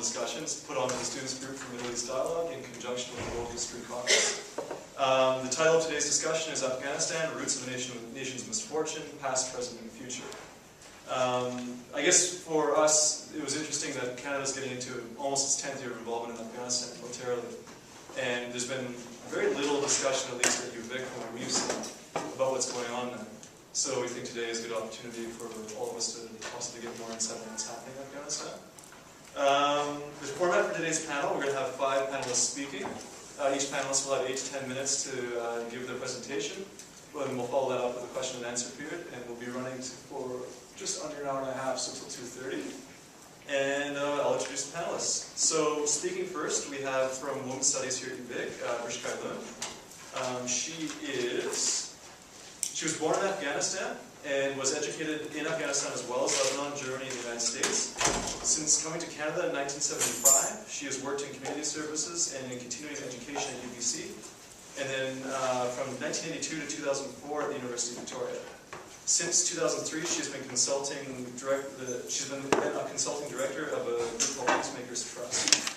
discussions put on by the Students Group for Middle East Dialogue in conjunction with the World History Caucus. The title of today's discussion is Afghanistan, Roots of a Nation's Misfortune, Past, Present, and Future. I guess for us, it was interesting that Canada's getting into almost its 10th year of involvement in Afghanistan militarily. And there's been very little discussion, at least at UVic, from what we've seen, about what's going on there. So we think today is a good opportunity for all of us to possibly get more insight on what's happening in Afghanistan. The format for today's panel, we're going to have 5 panelists speaking. Each panelist will have 8 to 10 minutes to give their presentation. And we'll follow that up with a question and answer period. And we'll be running for just under an hour and a half, so until 2:30. And I'll introduce the panelists. So speaking first, we have from Women's Studies here at UVic, Brishkai Lund. She was born in Afghanistan and was educated in Afghanistan as well as Lebanon, Germany, and the United States. Since coming to Canada in 1975, she has worked in community services and in continuing education at UBC. And then from 1982 to 2004 at the University of Victoria. Since 2003, she's been a consulting director of a group called Peacemakers Trust.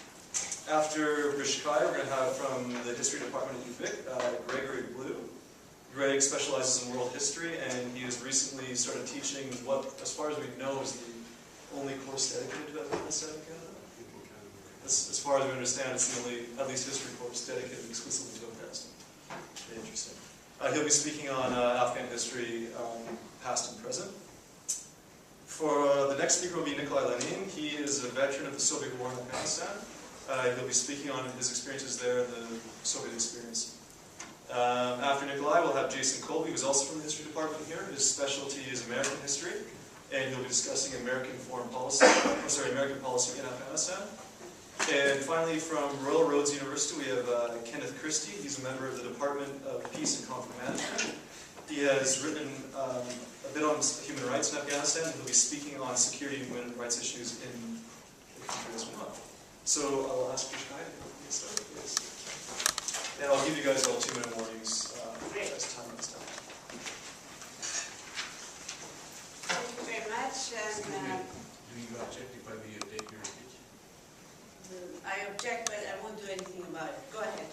After Brishkai, we're going to have from the History Department at UVic, Gregory. Greg specializes in world history, and he has recently started teaching what, as far as we know, is the only course dedicated to Afghanistan in Canada. As far as we understand, it's the only, at least history course, dedicated exclusively to Afghanistan. Very interesting. He'll be speaking on Afghan history, past and present. For the next speaker will be Nikolai Lanine. He is a veteran of the Soviet War in Afghanistan. He'll be speaking on his experiences there and the Soviet experience. After Nikolai, we'll have Jason Colby, who's also from the History Department here. His specialty is American history, and he'll be discussing American policy in Afghanistan. And finally, from Royal Roads University, we have Kenneth Christie. He's a member of the Department of Peace and Conflict Management. He has written a bit on human rights in Afghanistan, and he'll be speaking on security and human rights issues in the country as well. So I'll ask Brishkai to get started, please. And I'll give you guys all 2-minute warnings as time runs down. Thank you very much. And, do you object if I take your speech? I object, but I won't do anything about it. Go ahead.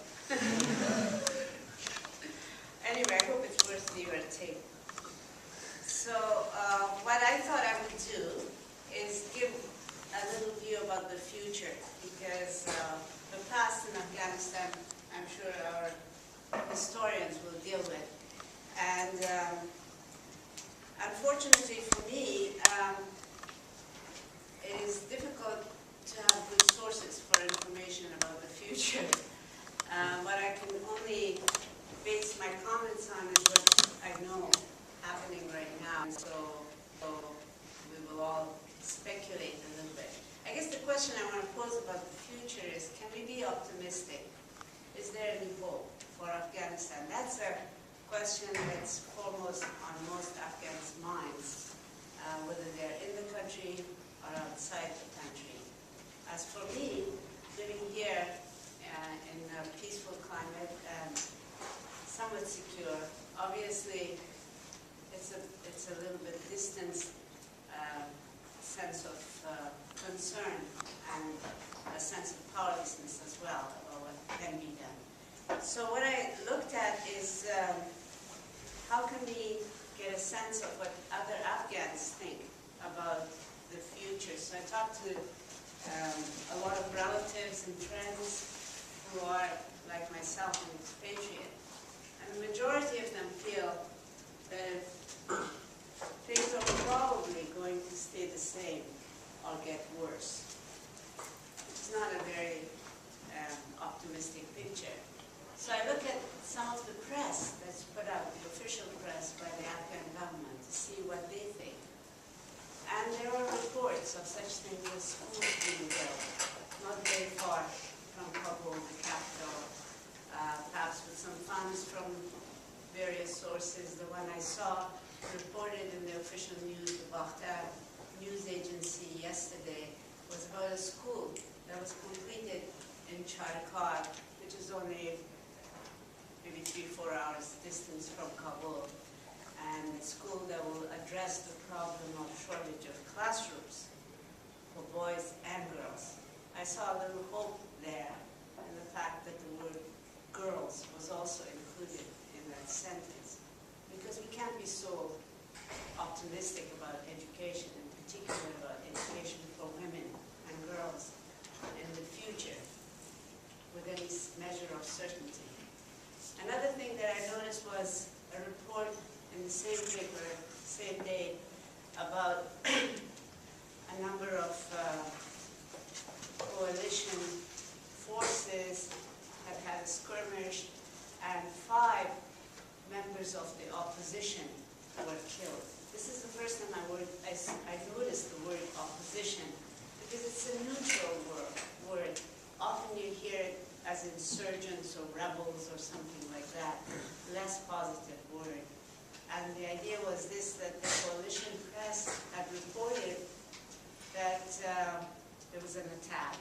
Anyway, I hope it's worth your tape. So what I thought I would do is give a little view about the future, because the past in Afghanistan, I'm sure our historians will deal with. And unfortunately for me, it is difficult to have good sources for information about the future. What I can only base my comments on is what I know happening right now. And so we will all speculate a little bit. I guess the question I want to pose about the future is, can we be optimistic? Is there any hope for Afghanistan? That's a question that's foremost on most Afghans' minds, whether they're in the country or outside the country. As for me, living here in a peaceful climate and somewhat secure, obviously it's a little bit distant sense of concern and a sense of powerlessness as well about what can be done. So what I looked at is how can we get a sense of what other Afghans think about the future. So I talked to a lot of relatives and friends who are, like myself, an expatriate. And the majority of them feel that things are probably going to stay the same or get worse. It's not a very optimistic picture. So I look at some of the press that's put out, the official press by the Afghan government, to see what they think. And there are reports of such things as schools being built, not very far from Kabul, the capital, perhaps with some funds from various sources. The one I saw reported in the official news, the Bakhtar news agency yesterday, was about a school that was completed in Charkar, which is only maybe 3-4 hours distance from Kabul, and a school that will address the problem of shortage of classrooms for boys and girls. I saw a little hope there in the fact that the word girls was also included in that sentence. Because we can't be so optimistic about education, in particular about education for women and girls in the future with any measure of certainty. Another thing that I noticed was a report in the same paper, same day, about a number of coalition forces had had a skirmish, and 5 members of the opposition were killed. This is the first time I noticed the word opposition, because it's a neutral word. Often you hear it as insurgents or rebels or something like that, less positive word. And the idea was this, that the coalition press had reported that there was an attack.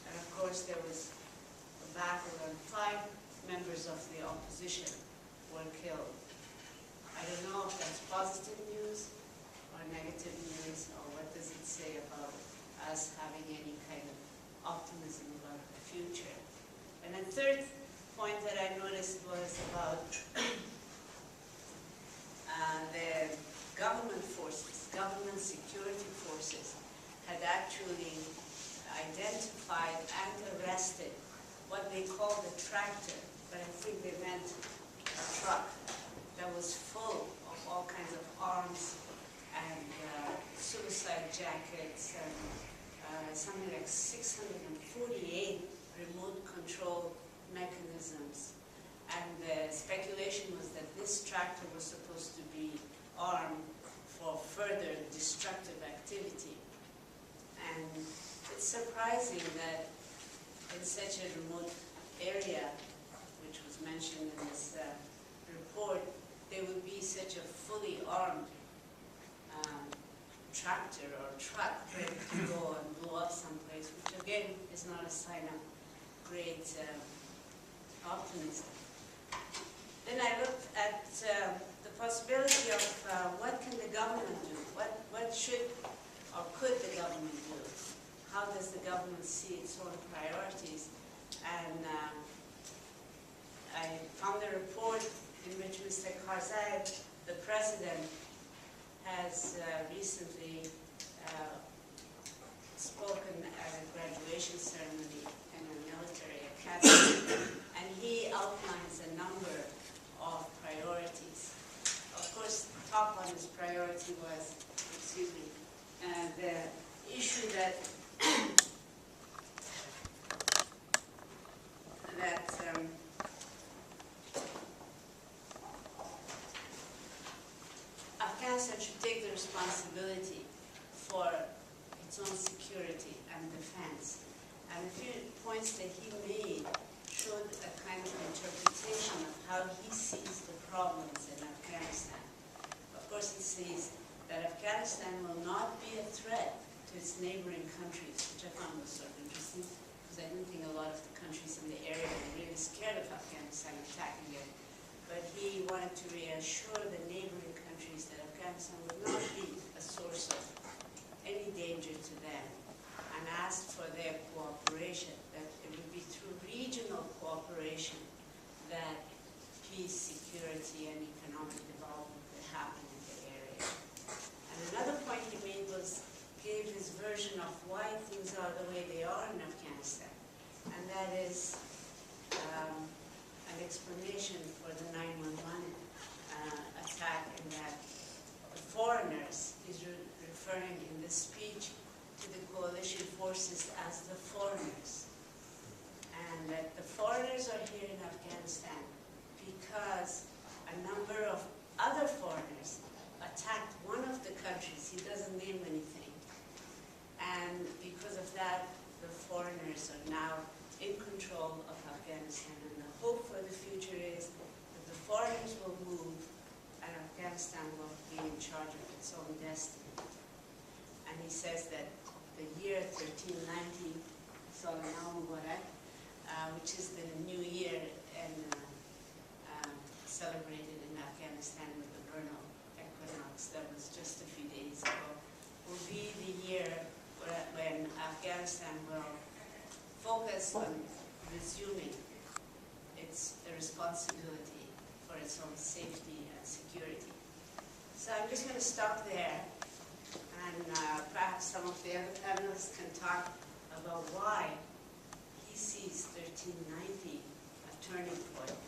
And of course there was a battle and 5 members of the opposition were killed. I don't know if that's positive news or negative news, or what does it say about us having any kind of optimism about the future. And the third point that I noticed was about the government forces, government security forces, had actually identified and arrested what they called a tractor, but I think they meant a truck that was full of all kinds of arms and suicide jackets and something like 648 remote control mechanisms. And the speculation was that this tractor was supposed to be armed for further destructive activity. And it's surprising that in such a remote area, which was mentioned in this report, there would be such a fully armed tractor or truck ready to go and blow up someplace, which again is not a sign of great optimism. Then I looked at the possibility of what can the government do? What should or could the government do? How does the government see its own priorities? And I found a report in which Mr. Karzai, the president, has recently spoken at a graduation ceremony in a military academy, and he outlines a number of priorities. Of course, top on his priority was, the issue that Afghanistan should take the responsibility for its own security and defense. And a few points that he made showed a kind of interpretation of how he sees the problems in Afghanistan. Of course, he sees that Afghanistan will not be a threat to its neighboring countries, which I found was sort of interesting, because I didn't think a lot of the countries in the area were really scared of Afghanistan attacking it. But he wanted to reassure the neighboring countries that Afghanistan would not be a source of any danger to them, and asked for their cooperation, that it would be through regional cooperation that peace, security, and economic development would happen in the area. And another point he made was, gave his version of why things are the way they are in Afghanistan, and that is an explanation for the 9/11 attack, in that the foreigners, he's referring in this speech to the coalition forces as the foreigners, and that the foreigners are here in Afghanistan because a number of other foreigners attacked one of the countries. He doesn't name anything. And because of that, the foreigners are now in control of Afghanistan. And the hope for the future is that the foreigners will move and Afghanistan will be in charge of its own destiny. And he says that the year 1390, Salam Mubarak, which is the new year and celebrated in Afghanistan with the vernal equinox that was just a few days ago, will be the year when Afghanistan will focus on resuming its responsibility for its own safety and security. So I'm just going to stop there, and perhaps some of the other panelists can talk about why he sees 1390 a turning point.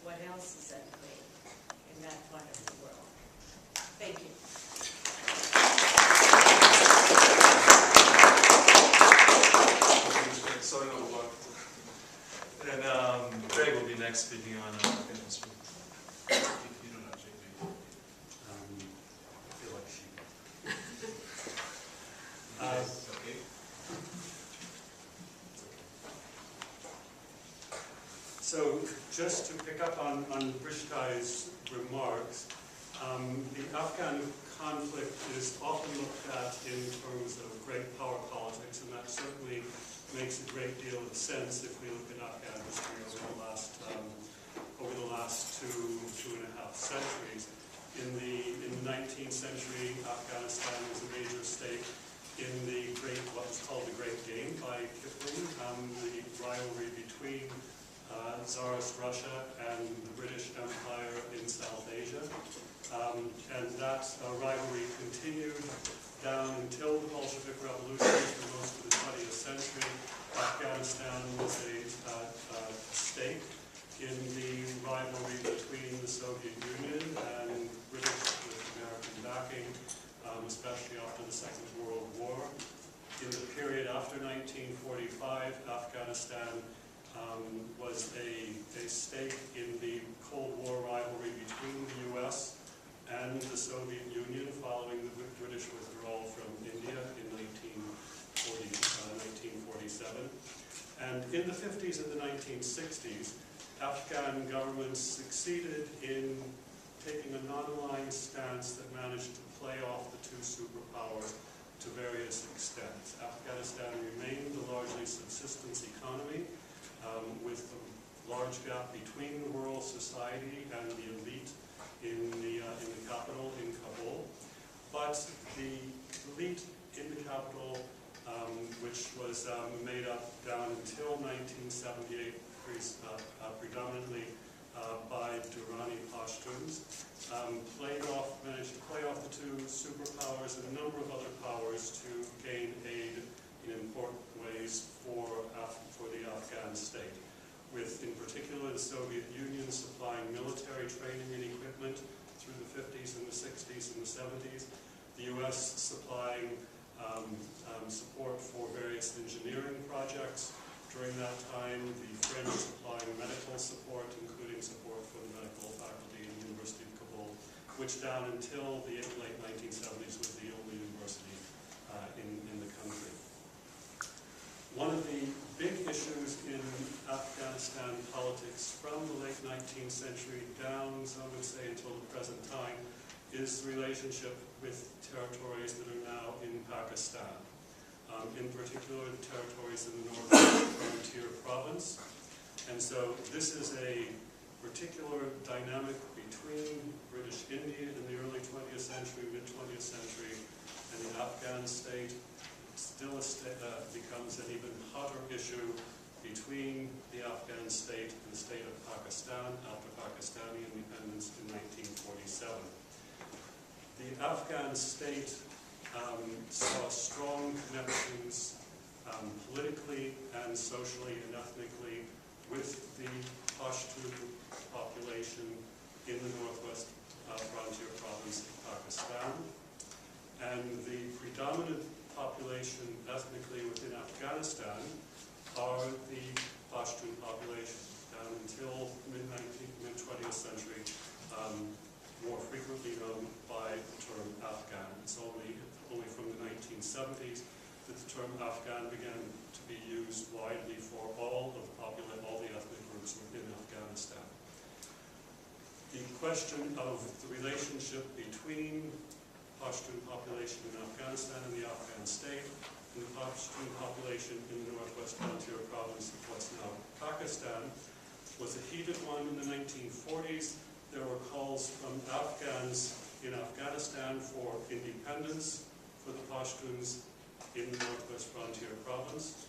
What else is at play in that part of the world? Thank you. And Greg will be next speaking on Afghan history. You don't object me. I feel like she. Okay. So just to pick up on Brishkai's remarks, the Afghan conflict is often looked at in terms of great power politics, and that certainly makes a great deal of sense if we look at Afghan history over the last two and a half centuries. In the 19th century, Afghanistan was a major stake in what was called the Great Game by Kipling, the rivalry between Tsarist Russia and the British Empire in South Asia. And that rivalry continued down until the Bolshevik Revolution for most of the 20th century. Afghanistan was a stake in the rivalry between the Soviet Union and British with American backing, especially after the Second World War. In the period after 1945, Afghanistan was a stake in the Cold War rivalry between the U.S. and the Soviet Union following the British withdrawal from India in 1947. And in the 50s and the 1960s, Afghan governments succeeded in taking a non-aligned stance that managed to play off the two superpowers to various extents. Afghanistan remained a largely subsistence economy, with a large gap between the rural society and the elite in the capital, in Kabul. But the elite in the capital, which was made up down until 1978, predominantly by Durrani Pashtuns, managed to play off the two superpowers and a number of other powers to gain aid in important ways for the Afghan state, with, in particular, the Soviet Union supplying military training and equipment through the 50s and the 60s and the 70s, the U.S. supplying support for various engineering projects during that time, the French supplying medical support, including support for the medical faculty in the University of Kabul, which down until the late 1970s was the only university in the country. One of the big issues in Afghanistan politics from the late 19th century down, some would say, until the present time, is the relationship with territories that are now in Pakistan. In particular, the territories in the northern frontier province. And so this is a particular dynamic between British India in the early 20th century, mid-20th century, and the Afghan state. Still becomes an even hotter issue between the Afghan state and the state of Pakistan after Pakistani independence in 1947. The Afghan state saw strong connections politically and socially and ethnically with the Pashtun population in the northwest frontier province of Pakistan. And the predominant population ethnically within Afghanistan are the Pashtun population, down until mid-20th century, more frequently known by the term Afghan. It's only from the 1970s that the term Afghan began to be used widely for all the ethnic groups within Afghanistan. The question of the relationship between Pashtun population in Afghanistan and the Afghan state, and the Pashtun population in the northwest frontier province of what's now Pakistan, was a heated one in the 1940s. There were calls from Afghans in Afghanistan for independence for the Pashtuns in the northwest frontier province.